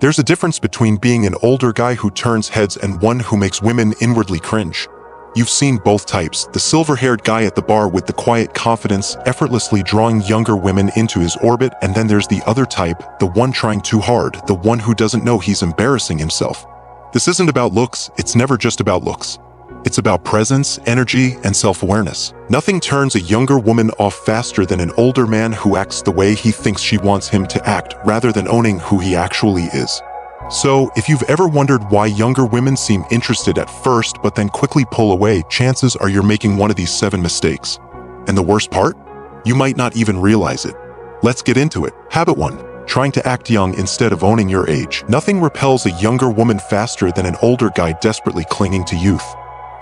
There's a difference between being an older guy who turns heads and one who makes women inwardly cringe. You've seen both types, the silver-haired guy at the bar with the quiet confidence, effortlessly drawing younger women into his orbit, and then there's the other type, the one trying too hard, the one who doesn't know he's embarrassing himself. This isn't about looks, it's never just about looks. It's about presence, energy, and self-awareness. Nothing turns a younger woman off faster than an older man who acts the way he thinks she wants him to act, rather than owning who he actually is. So, if you've ever wondered why younger women seem interested at first but then quickly pull away, chances are you're making one of these 7 mistakes. And the worst part? You might not even realize it. Let's get into it. Habit 1. Trying to act young instead of owning your age. Nothing repels a younger woman faster than an older guy desperately clinging to youth.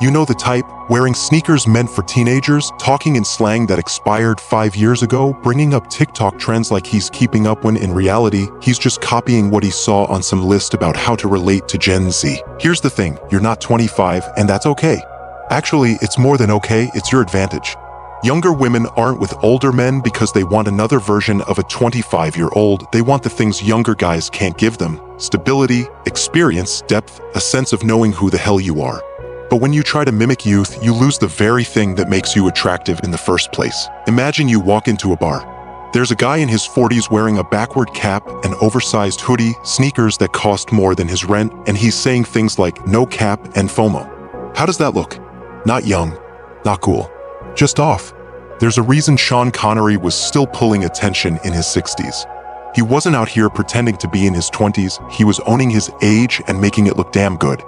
You know the type, wearing sneakers meant for teenagers, talking in slang that expired 5 years ago, bringing up TikTok trends like he's keeping up when in reality, he's just copying what he saw on some list about how to relate to Gen Z. Here's the thing, you're not 25, and that's okay. Actually, it's more than okay, it's your advantage. Younger women aren't with older men because they want another version of a 25-year-old. They want the things younger guys can't give them: stability, experience, depth, a sense of knowing who the hell you are. But when you try to mimic youth, you lose the very thing that makes you attractive in the first place. Imagine you walk into a bar. There's a guy in his 40s wearing a backward cap, an oversized hoodie, sneakers that cost more than his rent, and he's saying things like no cap and FOMO. How does that look? Not young, not cool, just off. There's a reason Sean Connery was still pulling attention in his 60s. He wasn't out here pretending to be in his 20s, he was owning his age and making it look damn good.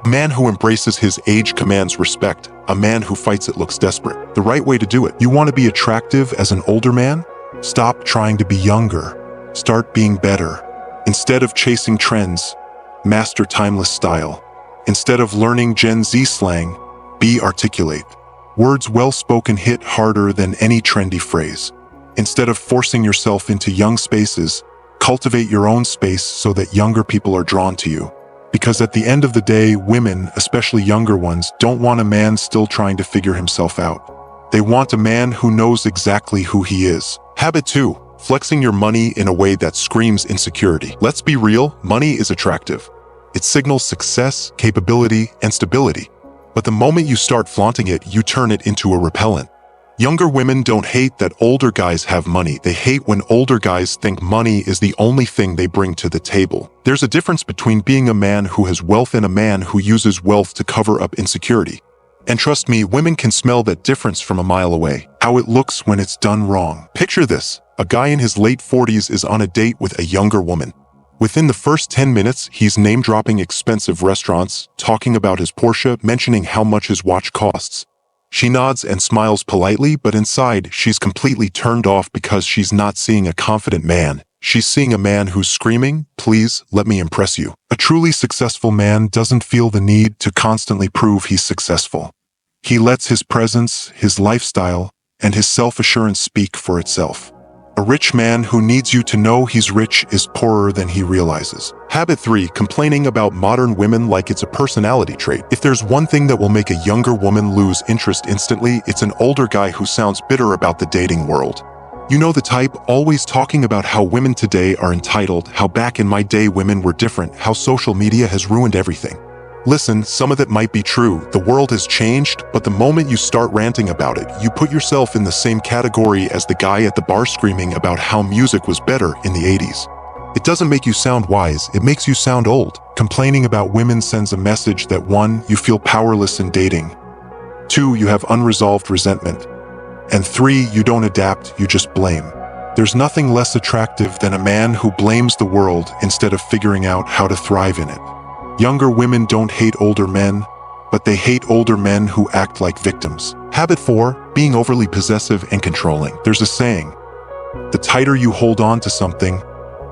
A man who embraces his age commands respect. A man who fights it looks desperate. The right way to do it. You want to be attractive as an older man? Stop trying to be younger. Start being better. Instead of chasing trends, master timeless style. Instead of learning Gen Z slang, be articulate. Words well-spoken hit harder than any trendy phrase. Instead of forcing yourself into young spaces, cultivate your own space so that younger people are drawn to you. Because at the end of the day, women, especially younger ones, don't want a man still trying to figure himself out. They want a man who knows exactly who he is. Habit 2. Flexing your money in a way that screams insecurity. Let's be real, money is attractive. It signals success, capability, and stability. But the moment you start flaunting it, you turn it into a repellent. Younger women don't hate that older guys have money. They hate when older guys think money is the only thing they bring to the table. There's a difference between being a man who has wealth and a man who uses wealth to cover up insecurity. And trust me, women can smell that difference from a mile away. How it looks when it's done wrong. Picture this. A guy in his late 40s is on a date with a younger woman. Within the first 10 minutes, he's name-dropping expensive restaurants, talking about his Porsche, mentioning how much his watch costs. She nods and smiles politely, but inside, she's completely turned off because she's not seeing a confident man. She's seeing a man who's screaming, "Please, let me impress you." A truly successful man doesn't feel the need to constantly prove he's successful. He lets his presence, his lifestyle, and his self-assurance speak for itself. A rich man who needs you to know he's rich is poorer than he realizes. Habit 3. Complaining about modern women like it's a personality trait. If there's one thing that will make a younger woman lose interest instantly, it's an older guy who sounds bitter about the dating world. You know the type, always talking about how women today are entitled, how back in my day women were different, how social media has ruined everything. Listen, some of that might be true. The world has changed, but the moment you start ranting about it, you put yourself in the same category as the guy at the bar screaming about how music was better in the 80s. It doesn't make you sound wise, it makes you sound old. Complaining about women sends a message that 1. You feel powerless in dating. 2. You have unresolved resentment. And 3. You don't adapt, you just blame. There's nothing less attractive than a man who blames the world instead of figuring out how to thrive in it. Younger women don't hate older men, but they hate older men who act like victims. Habit 4. Being overly possessive and controlling. There's a saying, the tighter you hold on to something,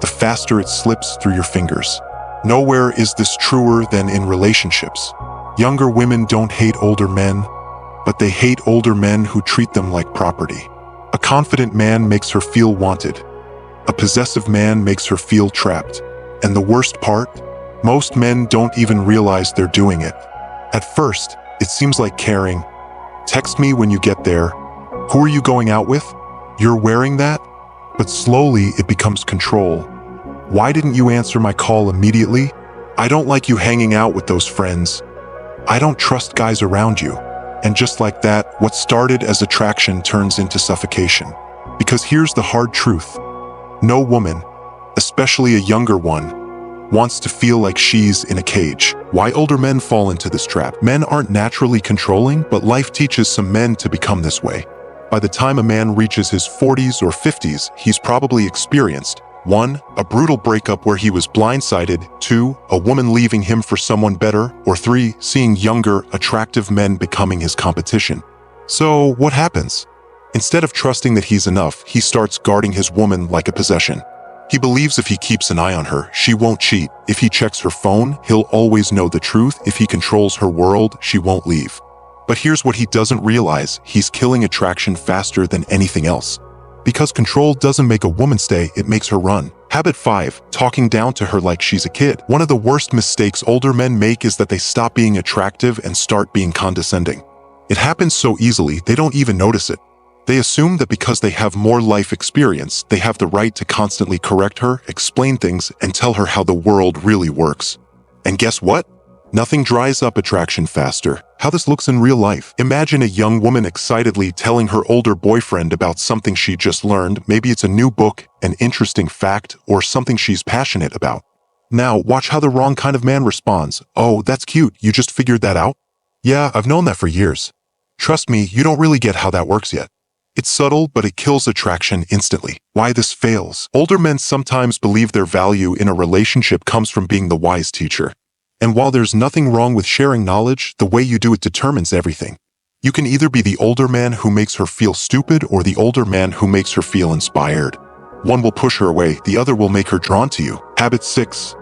the faster it slips through your fingers. Nowhere is this truer than in relationships. Younger women don't hate older men, but they hate older men who treat them like property. A confident man makes her feel wanted. A possessive man makes her feel trapped. And the worst part? Most men don't even realize they're doing it. At first, it seems like caring. Text me when you get there. Who are you going out with? You're wearing that? But slowly it becomes control. Why didn't you answer my call immediately? I don't like you hanging out with those friends. I don't trust guys around you. And just like that, what started as attraction turns into suffocation. Because here's the hard truth. No woman, especially a younger one, wants to feel like she's in a cage. Why older men fall into this trap? Men aren't naturally controlling, but life teaches some men to become this way. By the time a man reaches his 40s or 50s, he's probably experienced 1. A brutal breakup where he was blindsided, 2. A woman leaving him for someone better, or 3. Seeing younger, attractive men becoming his competition. So, what happens? Instead of trusting that he's enough, he starts guarding his woman like a possession. He believes if he keeps an eye on her, she won't cheat. If he checks her phone, he'll always know the truth. If he controls her world, she won't leave. But here's what he doesn't realize. He's killing attraction faster than anything else. Because control doesn't make a woman stay, it makes her run. Habit 5. Talking down to her like she's a kid. One of the worst mistakes older men make is that they stop being attractive and start being condescending. It happens so easily, they don't even notice it. They assume that because they have more life experience, they have the right to constantly correct her, explain things, and tell her how the world really works. And guess what? Nothing dries up attraction faster. How this looks in real life. Imagine a young woman excitedly telling her older boyfriend about something she just learned. Maybe it's a new book, an interesting fact, or something she's passionate about. Now, watch how the wrong kind of man responds. Oh, that's cute. You just figured that out? Yeah, I've known that for years. Trust me, you don't really get how that works yet. It's subtle, but it kills attraction instantly. Why this fails? Older men sometimes believe their value in a relationship comes from being the wise teacher. And while there's nothing wrong with sharing knowledge, the way you do it determines everything. You can either be the older man who makes her feel stupid or the older man who makes her feel inspired. One will push her away, the other will make her drawn to you. Habit 6.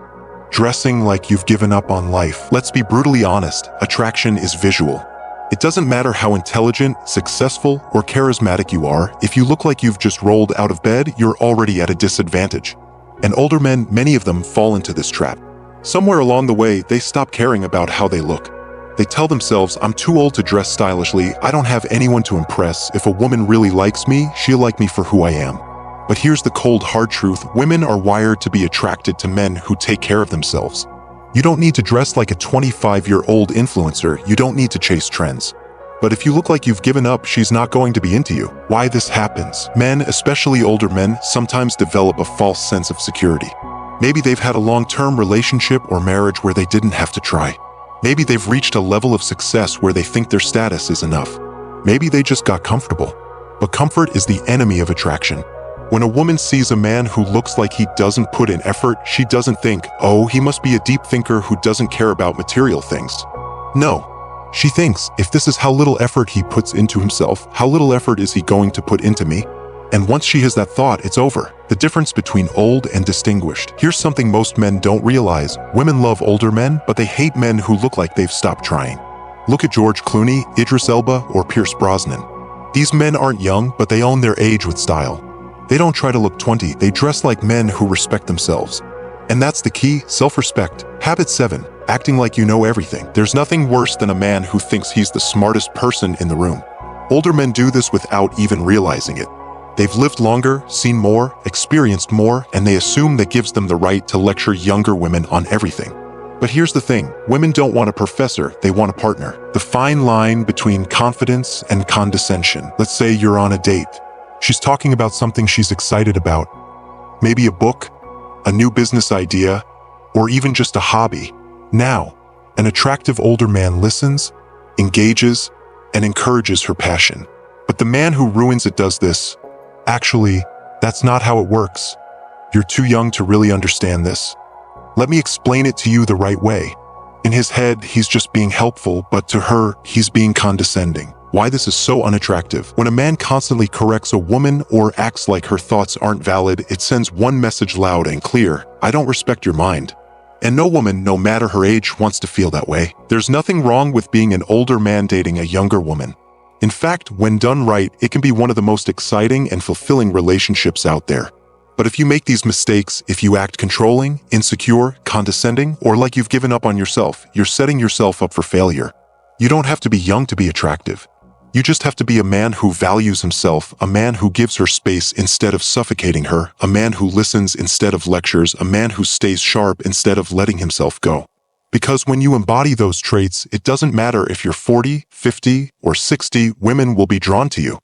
Dressing like you've given up on life. Let's be brutally honest, attraction is visual. It doesn't matter how intelligent, successful, or charismatic you are, if you look like you've just rolled out of bed, you're already at a disadvantage. And older men, many of them, fall into this trap. Somewhere along the way, they stop caring about how they look. They tell themselves, I'm too old to dress stylishly, I don't have anyone to impress, if a woman really likes me, she'll like me for who I am. But here's the cold, hard truth, women are wired to be attracted to men who take care of themselves. You don't need to dress like a 25-year-old influencer, you don't need to chase trends. But if you look like you've given up, she's not going to be into you. Why this happens? Men, especially older men, sometimes develop a false sense of security. Maybe they've had a long-term relationship or marriage where they didn't have to try. Maybe they've reached a level of success where they think their status is enough. Maybe they just got comfortable. But comfort is the enemy of attraction. When a woman sees a man who looks like he doesn't put in effort, she doesn't think, oh, he must be a deep thinker who doesn't care about material things. No. She thinks, if this is how little effort he puts into himself, how little effort is he going to put into me? And once she has that thought, it's over. The difference between old and distinguished. Here's something most men don't realize. Women love older men, but they hate men who look like they've stopped trying. Look at George Clooney, Idris Elba, or Pierce Brosnan. These men aren't young, but they own their age with style. They don't try to look 20, they dress like men who respect themselves. And that's the key, self-respect. Habit 7. Acting like you know everything. There's nothing worse than a man who thinks he's the smartest person in the room. Older men do this without even realizing it. They've lived longer, seen more, experienced more, and they assume that gives them the right to lecture younger women on everything. But here's the thing, women don't want a professor, they want a partner. The fine line between confidence and condescension. Let's say you're on a date. She's talking about something she's excited about. Maybe a book, a new business idea, or even just a hobby. Now, an attractive older man listens, engages, and encourages her passion. But the man who ruins it does this. Actually, that's not how it works. You're too young to really understand this. Let me explain it to you the right way. In his head, he's just being helpful, but to her, he's being condescending. Why this is so unattractive? When a man constantly corrects a woman or acts like her thoughts aren't valid, it sends one message loud and clear: I don't respect your mind. And no woman, no matter her age, wants to feel that way. There's nothing wrong with being an older man dating a younger woman. In fact, when done right, it can be one of the most exciting and fulfilling relationships out there. But if you make these mistakes, if you act controlling, insecure, condescending, or like you've given up on yourself, you're setting yourself up for failure. You don't have to be young to be attractive. You just have to be a man who values himself, a man who gives her space instead of suffocating her, a man who listens instead of lectures, a man who stays sharp instead of letting himself go. Because when you embody those traits, it doesn't matter if you're 40, 50, or 60, women will be drawn to you.